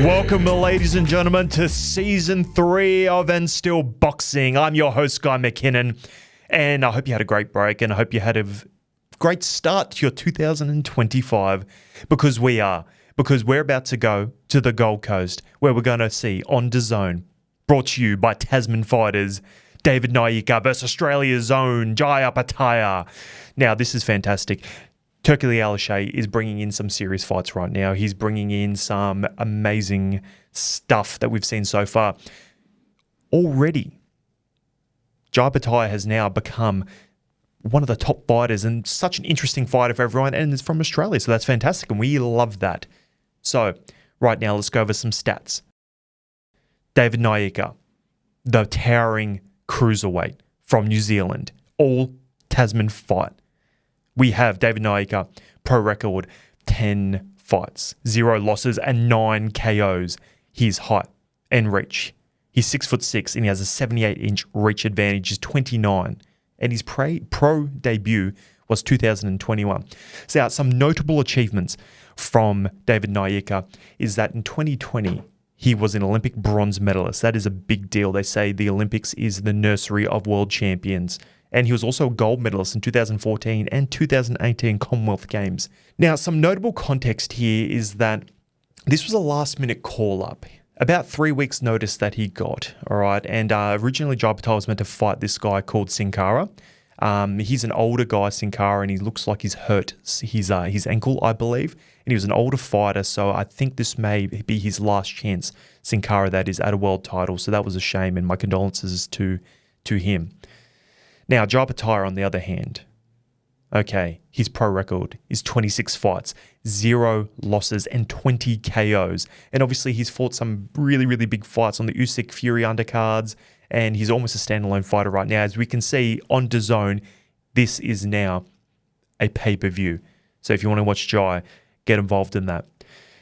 Welcome, ladies and gentlemen, to Season 3 of And Still Boxing. I'm your host, Guy McKinnon, and I hope you had a great break, and I hope you had a great start to your 2025, because we're about to go to the Gold Coast, where we're going to see on DAZN, brought to you by Tasman Fighters, David Nyika versus Australia's own Jai Opetaia. Now, this is fantastic. Turkey Analsyis is bringing in some serious fights right now. He's bringing in some amazing stuff that we've seen so far. Already, Jai Opetaia has now become one of the top fighters and such an interesting fighter for everyone, and it's from Australia, so that's fantastic, and we love that. So, right now, let's go over some stats. David Nyika, the towering cruiserweight from New Zealand, all Tasman fight. We have David Nyika, pro record, 10 fights, 0 losses and 9 KOs. His height and reach. He's 6'6", and he has a 78-inch reach advantage. He's 29, and his pro debut was 2021. So some notable achievements from David Nyika is that in 2020, he was an Olympic bronze medalist. That is a big deal. They say the Olympics is the nursery of world champions. And he was also a gold medalist in 2014 and 2018 Commonwealth Games. Now, some notable context here is that this was a last-minute call-up. About 3 weeks' notice that he got, all right? And originally, Jai Opetaia was meant to fight this guy called Sin Cara. He's an older guy, Sin Cara, and he looks like he's hurt his ankle, I believe. And he was an older fighter, so I think this may be his last chance, Sin Cara, that is, at a world title. So that was a shame, and my condolences to him. Now, Jai Opetaia, on the other hand, okay, his pro record is 26 fights, 0 losses, and 20 KOs. And obviously, he's fought some really, really big fights on the Usyk Fury undercards, and he's almost a standalone fighter right now. As we can see on DAZN, this is now a pay-per-view. So if you want to watch Jai, get involved in that.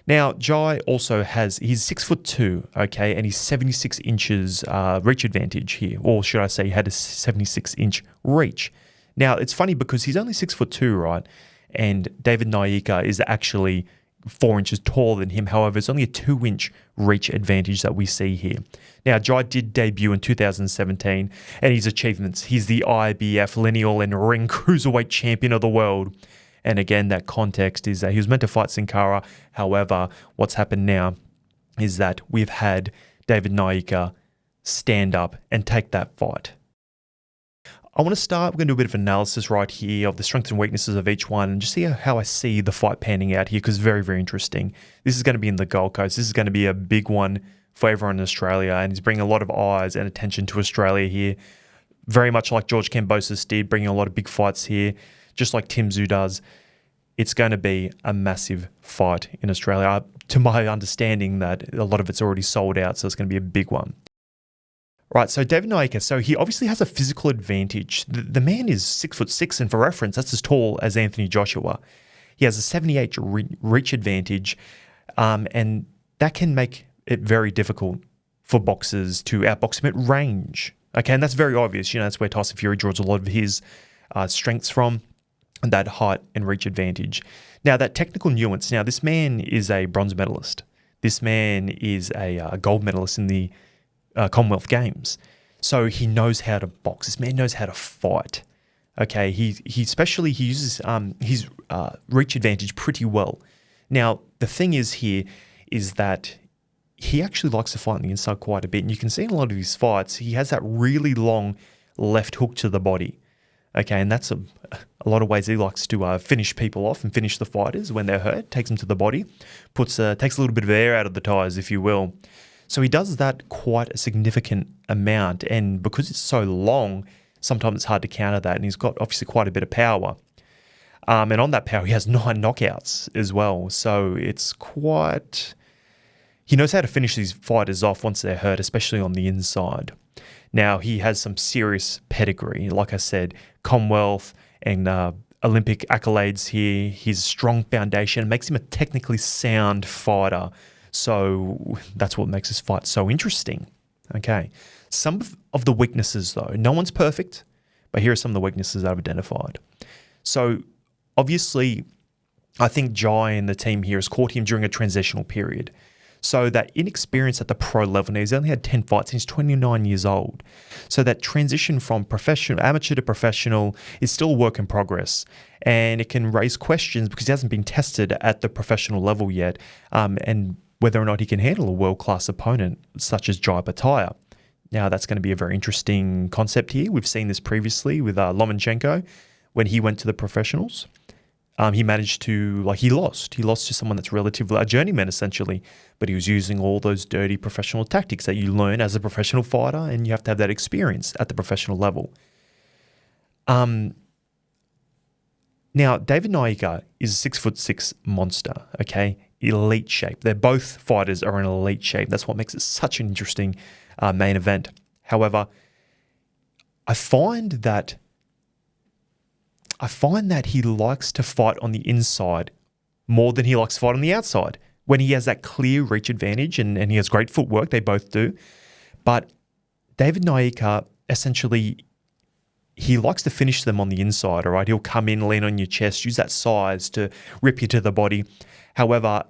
Now, Jai also he's 6'2", okay, and he's 76 inches reach advantage here, or should I say he had a 76-inch reach. Now, it's funny because he's only 6'2", right, and David Nyika is actually 4 inches taller than him. However, it's only a 2-inch reach advantage that we see here. Now, Jai did debut in 2017, and his achievements, he's the IBF lineal and ring cruiserweight champion of the world. And again, that context is that he was meant to fight Sin Cara. However, what's happened now is that we've had David Nyika stand up and take that fight. I want to start, we're going to do a bit of analysis right here of the strengths and weaknesses of each one and just see how I see the fight panning out here, because it's very, very interesting. This is going to be in the Gold Coast. This is going to be a big one for everyone in Australia, and he's bringing a lot of eyes and attention to Australia here. Very much like George Kambosos did, bringing a lot of big fights here. Just like Tim Tszyu does. It's going to be a massive fight in Australia. To my understanding, that a lot of it's already sold out, so it's going to be a big one. Right, so David Nyika, so he obviously has a physical advantage. The man is 6'6", and for reference, that's as tall as Anthony Joshua. He has a 78 reach advantage, and that can make it very difficult for boxers to outbox him at range. Okay, and that's very obvious. You know, that's where Tyson Fury draws a lot of his strengths from. That height and reach advantage. Now, that technical nuance. Now, this man is a bronze medalist. This man is a gold medalist in the Commonwealth Games. So he knows how to box. This man knows how to fight. Okay, he uses his reach advantage pretty well. Now, the thing is here is that he actually likes to fight on the inside quite a bit. And you can see in a lot of his fights, he has that really long left hook to the body. Okay, and that's a lot of ways he likes to finish people off and finish the fighters when they're hurt, takes them to the body, takes a little bit of air out of the tires, if you will. So he does that quite a significant amount, and because it's so long, sometimes it's hard to counter that, and he's got obviously quite a bit of power. And on that power, he has 9 knockouts as well, so it's quite... He knows how to finish these fighters off once they're hurt, especially on the inside. Now, he has some serious pedigree. Like I said, Commonwealth and Olympic accolades here. His strong foundation makes him a technically sound fighter. So that's what makes this fight so interesting. Okay. Some of the weaknesses, though. No one's perfect, but here are some of the weaknesses that I've identified. So obviously, I think Jai and the team here has caught him during a transitional period. So that inexperience at the pro level, now he's only had 10 fights and he's 29 years old. So that transition from amateur to professional is still a work in progress. And it can raise questions because he hasn't been tested at the professional level yet, and whether or not he can handle a world-class opponent such as Jai Opetaia. Now, that's going to be a very interesting concept here. We've seen this previously with Lomachenko when he went to the professionals. He managed to, he lost. He lost to someone that's relatively a journeyman, essentially. But he was using all those dirty professional tactics that you learn as a professional fighter, and you have to have that experience at the professional level. Now, David Nyika is a 6'6" monster, okay? Elite shape. They're both fighters are in elite shape. That's what makes it such an interesting main event. However, I find that he likes to fight on the inside more than he likes to fight on the outside. When he has that clear reach advantage and he has great footwork, they both do. But David Nyika, essentially, he likes to finish them on the inside, all right? He'll come in, lean on your chest, use that size to rip you to the body. However,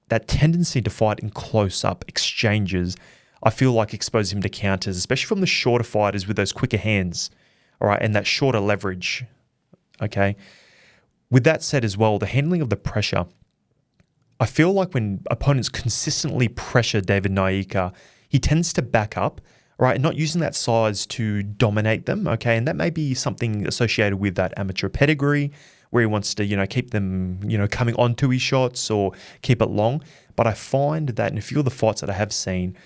that tendency to fight in close-up exchanges, I feel like exposes him to counters, especially from the shorter fighters with those quicker hands, all right, and that shorter leverage. Okay. With that said as well, the handling of the pressure, I feel like when opponents consistently pressure David Nyika, he tends to back up, right, and not using that size to dominate them, okay, and that may be something associated with that amateur pedigree where he wants to, keep them, coming onto his shots or keep it long. But I find that in a few of the fights that I have seen,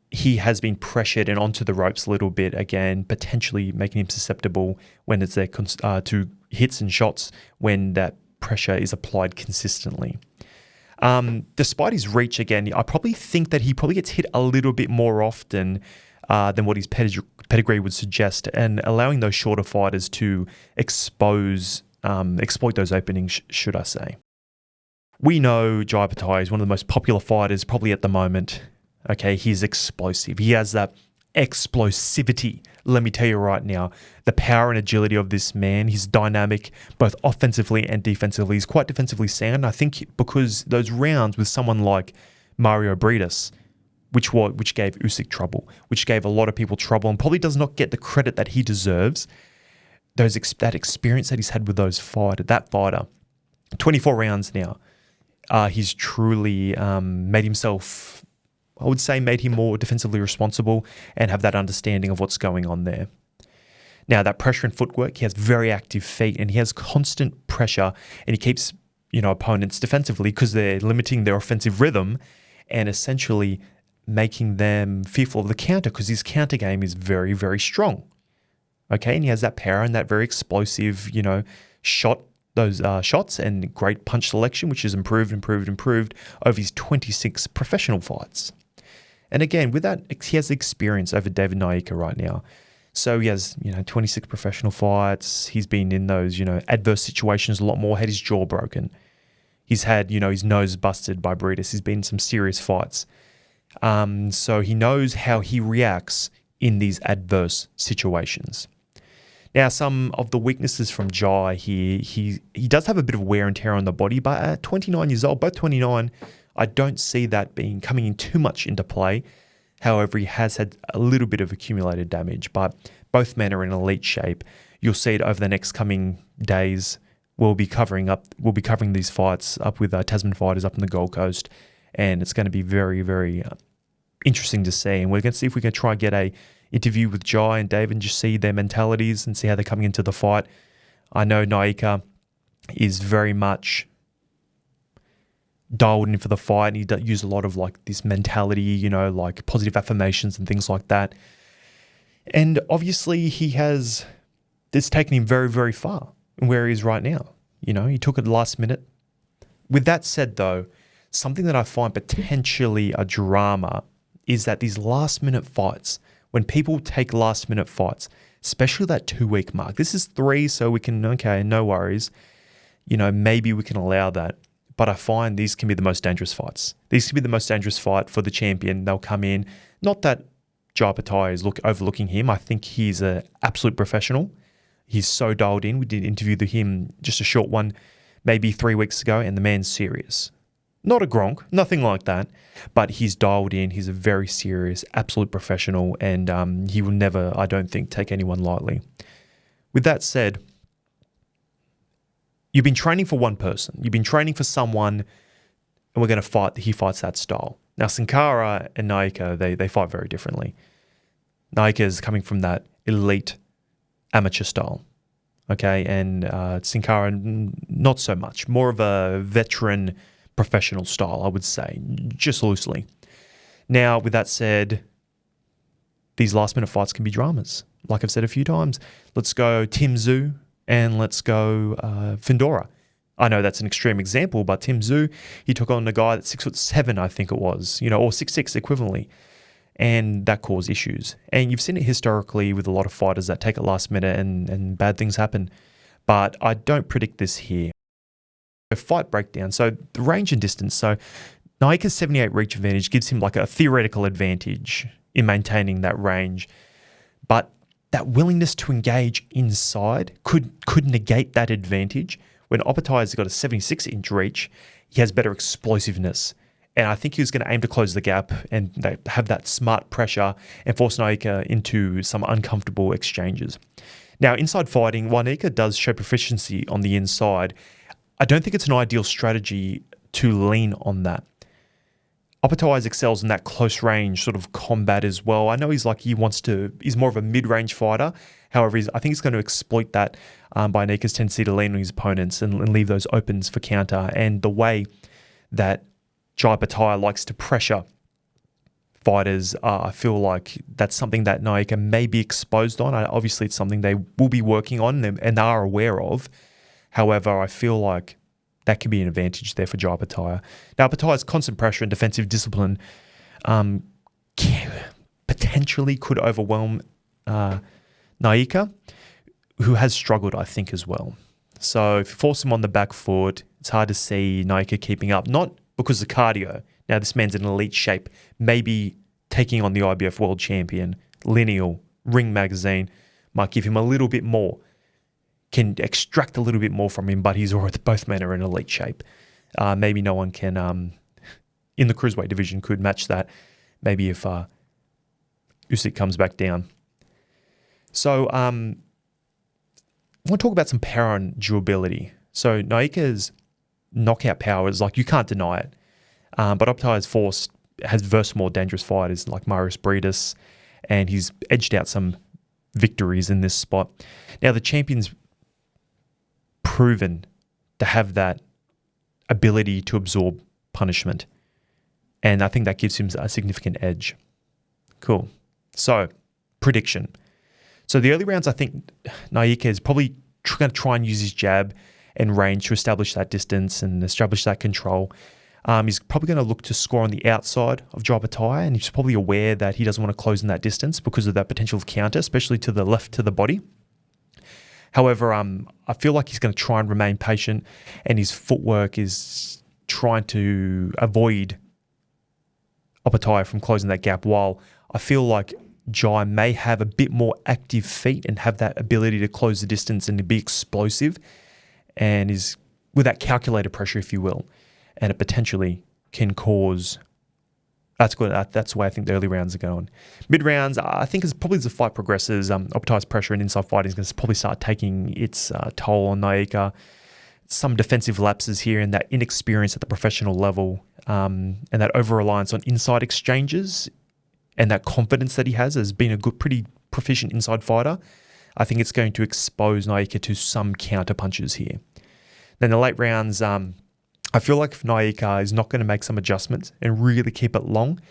he has been pressured and onto the ropes a little bit, again, potentially making him susceptible when it's there to hits and shots when that pressure is applied consistently. Despite his reach, again, I probably think that he probably gets hit a little bit more often than what his pedigree would suggest, and allowing those shorter fighters to exploit those openings, should I say. We know Jai Opetaia is one of the most popular fighters probably at the moment. Okay, he's explosive. He has that explosivity. Let me tell you right now, the power and agility of this man, he's dynamic both offensively and defensively. He's quite defensively sound. I think because those rounds with someone like Mario Briedis, which gave Usyk trouble, which gave a lot of people trouble and probably does not get the credit that he deserves, that experience that he's had with that fighter, 24 rounds now, he's truly made himself, I would say, made him more defensively responsible and have that understanding of what's going on there. Now, that pressure and footwork, he has very active feet and he has constant pressure, and he keeps, opponents defensively because they're limiting their offensive rhythm and essentially making them fearful of the counter because his counter game is very, very strong. Okay, and he has that power and that very explosive, those shots and great punch selection, which has improved over his 26 professional fights. And again, with that, he has experience over David Nyika right now. So he has, 26 professional fights. He's been in those, adverse situations a lot more, had his jaw broken. He's had, his nose busted by Briedis. He's been in some serious fights. So he knows how he reacts in these adverse situations. Now, some of the weaknesses from Jai here, he does have a bit of wear and tear on the body, but at 29 years old, both 29, I don't see that coming in too much into play. However, he has had a little bit of accumulated damage, but both men are in elite shape. You'll see it over the next coming days. We'll be covering these fights up with Tasman Fighters up in the Gold Coast, and it's going to be very, very interesting to see. And we're going to see if we can try and get a interview with Jai and David and just see their mentalities and see how they're coming into the fight. I know Nyika is very much dialed in for the fight, and he does use a lot of this mentality, positive affirmations and things like that. And obviously it's taken him very, very far where he is right now. He took it last minute. With that said though, something that I find potentially a drama is that these last minute fights, when people take last minute fights, especially that 2-week mark, this is 3, so we can, okay, no worries. Maybe we can allow that. But I find these can be the most dangerous fights. These can be the most dangerous fight for the champion. They'll come in. Not that Jai Opetaia is overlooking him. I think he's an absolute professional. He's so dialed in. We did interview him, just a short one, maybe 3 weeks ago, and the man's serious. Not a Gronk, nothing like that, but he's dialed in. He's a very serious, absolute professional, and he will never, I don't think, take anyone lightly. With that said, you've been training for one person. You've been training for someone, and we're going to fight. He fights that style. Now, Sin Cara and Nyika, they fight very differently. Nyika is coming from that elite amateur style, okay? And Sin Cara, not so much. More of a veteran professional style, I would say, just loosely. Now, with that said, these last-minute fights can be dramas. Like I've said a few times, let's go Tim Tszyu and let's go Findora. I know that's an extreme example, but Tim Tszyu, he took on a guy that's 6'7", I think it was, or 6'6" equivalently, and that caused issues. And you've seen it historically with a lot of fighters that take it last minute and bad things happen. But I don't predict this here. A fight breakdown. So the range and distance. So Nyika's 78 reach advantage gives him like a theoretical advantage in maintaining that range. But that willingness to engage inside could negate that advantage. When Opetaia's got a 76-inch reach, he has better explosiveness. And I think he was going to aim to close the gap and have that smart pressure and force Nyika into some uncomfortable exchanges. Now, inside fighting, while Nyika does show proficiency on the inside, I don't think it's an ideal strategy to lean on that. Opetaia excels in that close range sort of combat as well. I know he's more of a mid-range fighter. However, I think he's going to exploit that by Nyika's tendency to lean on his opponents and leave those opens for counter. And the way that Jai Opetaia likes to pressure fighters, I feel like that's something that Nyika may be exposed on. Obviously, it's something they will be working on and are aware of. However, I feel like that could be an advantage there for Jai Opetaia. Now, Opetaia's constant pressure and defensive discipline potentially could overwhelm Nyika, who has struggled, I think, as well. So if you force him on the back foot, it's hard to see Nyika keeping up, not because of cardio. Now, this man's in elite shape, maybe taking on the IBF world champion, Lineal, Ring Magazine, might give him a little bit more, can extract a little bit more from him, but both men are in elite shape. Maybe no one can, in the cruiserweight division, could match that. Maybe if Usyk comes back down. So I want to talk about some power and durability. So Nyika's knockout power is like, you can't deny it. But Opetaia's has versed more dangerous fighters like Marius Briedis, and he's edged out some victories in this spot. Now, the champion's proven to have that ability to absorb punishment, and I think that gives him a significant edge. Cool. So, prediction. So the early rounds, I think Nyika is probably going to try and use his jab and range to establish that distance and establish that control. He's probably going to look to score on the outside of Jai Opetaia, and he's probably aware that he doesn't want to close in that distance because of that potential of counter, especially to the left to the body. However, I feel like he's going to try and remain patient, and his footwork is trying to avoid Opetaia from closing that gap, while I feel like Jai may have a bit more active feet and have that ability to close the distance and to be explosive, and is with that calculated pressure, if you will, and it potentially can cause. That's good. That's the way I think the early rounds are going. Mid rounds, I think as the fight progresses, Opetaia's pressure and inside fighting is going to probably start taking its toll on Nyika. Some defensive lapses here and that inexperience at the professional level, and that over-reliance on inside exchanges and that confidence that he has as being a good, pretty proficient inside fighter, I think it's going to expose Nyika to some counter punches here. Then the late rounds, I feel like if Nyika is not going to make some adjustments and really keep it long,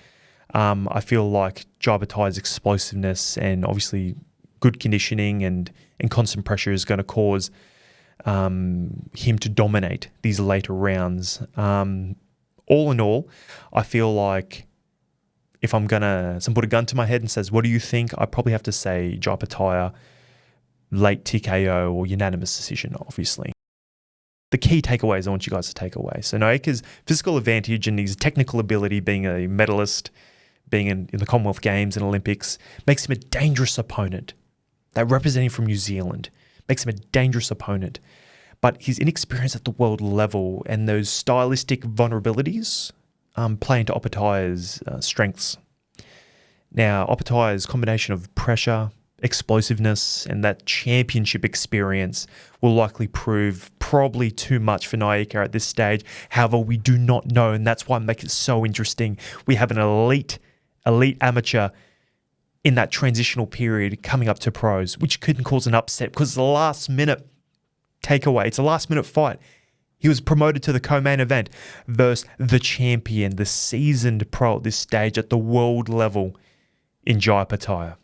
I feel like Jai Opetaia's explosiveness and obviously good conditioning and constant pressure is going to cause him to dominate these later rounds. All in all, I feel like if I'm going to put a gun to my head and says, what do you think? I probably have to say Jai Opetaia, late TKO or unanimous decision, obviously. The key takeaways I want you guys to take away. So Nyika's physical advantage and his technical ability, being a medalist, being in the Commonwealth Games and Olympics, makes him a dangerous opponent. That representing from New Zealand makes him a dangerous opponent. but his inexperience at the world level and those stylistic vulnerabilities play into Opetaia's strengths. Now, Opetaia's combination of pressure, explosiveness, and that championship experience will likely prove probably too much for Nyika at this stage. However, we do not know, and that's why it makes it so interesting. We have an elite amateur in that transitional period coming up to pros, which could cause an upset because it's a last-minute takeaway. It's a last-minute fight. He was promoted to the co-main event versus the champion, the seasoned pro at this stage at the world level in Jai Opetaia.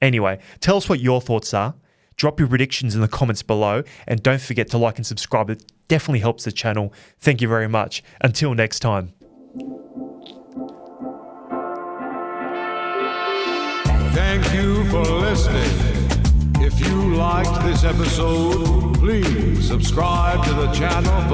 Anyway, tell us what your thoughts are. Drop your predictions in the comments below, and don't forget to like and subscribe. It definitely helps the channel. Thank you very much. Until next time. Thank you for listening. If you liked this episode, please subscribe to the channel for